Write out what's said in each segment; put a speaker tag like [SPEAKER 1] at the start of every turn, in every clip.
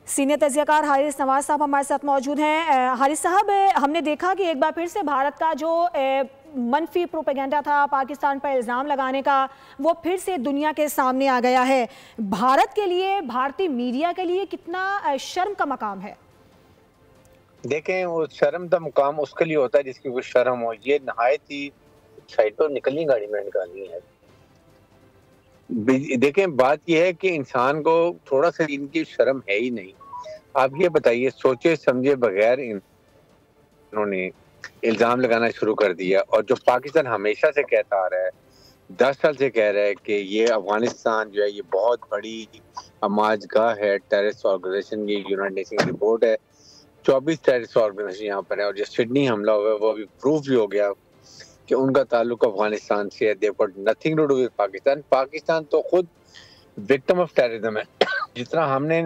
[SPEAKER 1] Senior तज्ज़ियाकार Haris Nawaz साहब हमारे साथ मौजूद हैं। हारिस साहब, हमने देखा कि एक बार फिर से भारत का जो मनफी प्रोपेगेंडा था पाकिस्तान पर इल्ज़ाम लगाने का, वो फिर से दुनिया के सामने आ गया है। भारत के लिए, भारतीय मीडिया के लिए कितना शर्म का मकाम है?
[SPEAKER 2] देखें, वो शर्म का मुकाम उसके लिए होता है जिसकी कोई शर्म हो। ये नहायत ही साइड पर निकलनी, गाड़ी में निकालनी है। देखें, बात यह है कि इंसान को थोड़ा सा इनकी शर्म है ही नहीं। आप ये बताइए, सोचे समझे बगैर इन्होंने इल्जाम लगाना शुरू कर दिया। और जो पाकिस्तान हमेशा से कहता आ रहा है, 10 साल से कह रहा है कि ये अफगानिस्तान जो है ये बहुत बड़ी हमाजगाह है, टेररिस्ट ऑर्गेनाइजेशन की यूनाइटेड नेशन की रिपोर्ट है, 24 टेररिस्ट ऑर्गेनाइजेशन यहाँ पर है। और जो सिडनी हमला हुआ है वो अभी प्रूफ भी हो गया कि उनका ताल्लुक अफगानिस्तान से है। They got nothing to do with Pakistan. Pakistan तो खुद विक्टिम ऑफ टेररिज्म है। जितना हमने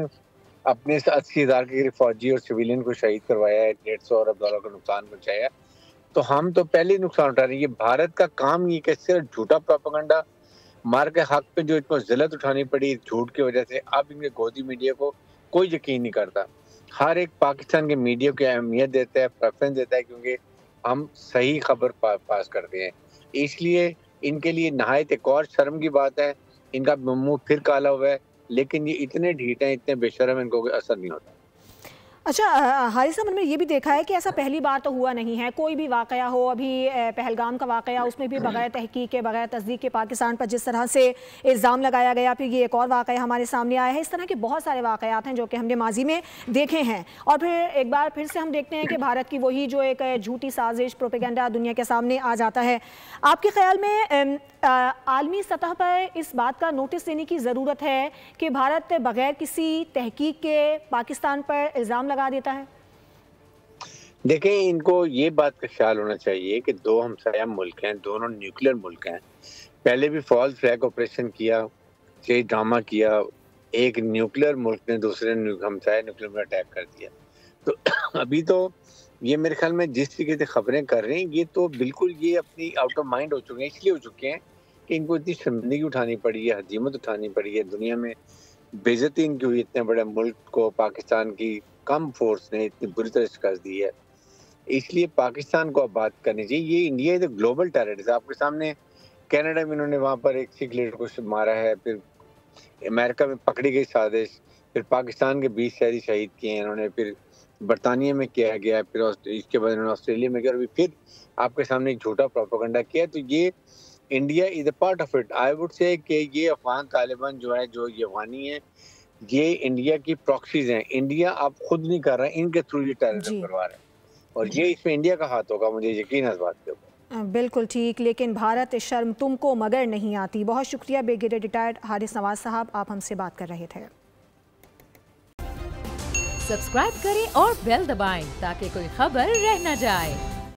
[SPEAKER 2] अपने 80,000 के फौजी और सिविलियन को शहीद करवाया है, 150 अरब डॉलर का नुकसान पहुंचाया, तो हम तो पहले ही नुकसान उठा रहे हैं। ये भारत का काम ये कि सिर्फ झूठा प्रोपेगेंडा मार के हक पे जो इनको जिल्लत उठानी पड़ी झूठ की वजह से, अब इनके गोदी मीडिया को कोई यकीन नहीं करता। हर एक पाकिस्तान के मीडिया को अहमियत देता है, प्रेफरेंस देता है, क्योंकि हम सही खबर पास करते हैं। इसलिए इनके लिए नहायत एक और शर्म की बात है, इनका मुंह फिर काला हुआ है, लेकिन ये इतने ढीठ हैं, इतने बेशर्म, इनको कोई असर नहीं होता।
[SPEAKER 1] अच्छा हारिस साहब, मैंने ये भी देखा है कि ऐसा पहली बार तो हुआ नहीं है। कोई भी वाक़या हो, अभी पहलगाम का वाक़या, उसमें भी बगैर तहकीक के, बगैर तस्दीक के पाकिस्तान पर जिस तरह से इल्ज़ाम लगाया गया, फिर ये एक और वाक़या हमारे सामने आया है। इस तरह के बहुत सारे वाक़यात हैं जो कि हमने माजी में देखे हैं, और फिर एक बार फिर से हम देखते हैं कि भारत की वही जो एक झूठी साजिश, प्रोपेगेंडा दुनिया के सामने आ जाता है। आपके ख्याल में आलमी सतह पर इस बात का नोटिस लेने की ज़रूरत है कि भारत बगैर किसी तहकीक के पाकिस्तान पर इल्ज़ाम लगा देता है?
[SPEAKER 2] देखें, इनको ये बात का ख्याल होना चाहिए कि दो हमसाया मुल्क हैं, दोनों न्यूक्लियर मुल्क हैं। पहले भी फॉल्स फ्लैग ऑपरेशन किया, ये ड्रामा किया, एक न्यूक्लियर मुल्क ने दूसरे हमसाया न्यूक्लियर में अटैक कर दिया। तो अभी तो ये मेरे ख्याल में जिस तरीके से खबरें कर रहे हैं, ये तो बिल्कुल ये अपनी आउट ऑफ माइंड हो चुके हैं। इसलिए हो चुके हैं कि इनको इतनी शर्मिंदगी उठानी पड़ी है, हजीमत उठानी पड़ी है, दुनिया में बेइज्जती इनकी हुई। इतने बड़े मुल्क को पाकिस्तान की कम फोर्स ने इतनी बुरी तरह शिकस्त दी है। इसलिए पाकिस्तान को अब बात करनी चाहिए। ये इंडिया इज ग्लोबल टेररिस्ट। आपके सामने कनाडा में इन्होंने वहाँ पर एक सिख लीडर को मारा है, फिर अमेरिका में पकड़ी गई साजिश, फिर पाकिस्तान के 20 शहरी शहीद किए हैं इन्होंने, फिर बरतानिया में किया गया, फिर इसके बाद इन्होंने ऑस्ट्रेलिया में किया, और फिर आपके सामने एक झूठा प्रोपेगेंडा किया। तो ये India is a part of it. I would say कि ये अफगान तालिबान जो है, जो ये अफगानी है, ये इंडिया की प्रॉक्सीज हैं। इंडिया आप खुद नहीं कर रहा है, इनके थ्रू ये टेररिज्म करवा रहा है, और ये इसमें इंडिया का हाथ होगा, मुझे यकीन है इस बात के ऊपर।
[SPEAKER 1] बिल्कुल ठीक, लेकिन भारत शर्म तुमको मगर नहीं आती। बहुत शुक्रिया ब्रिगेडियर रिटायर्ड हारिस नवाज साहब, आप हमसे बात कर रहे थे।
[SPEAKER 3] सब्सक्राइब करें और बेल दबाएं ताकि कोई खबर रह न जाए।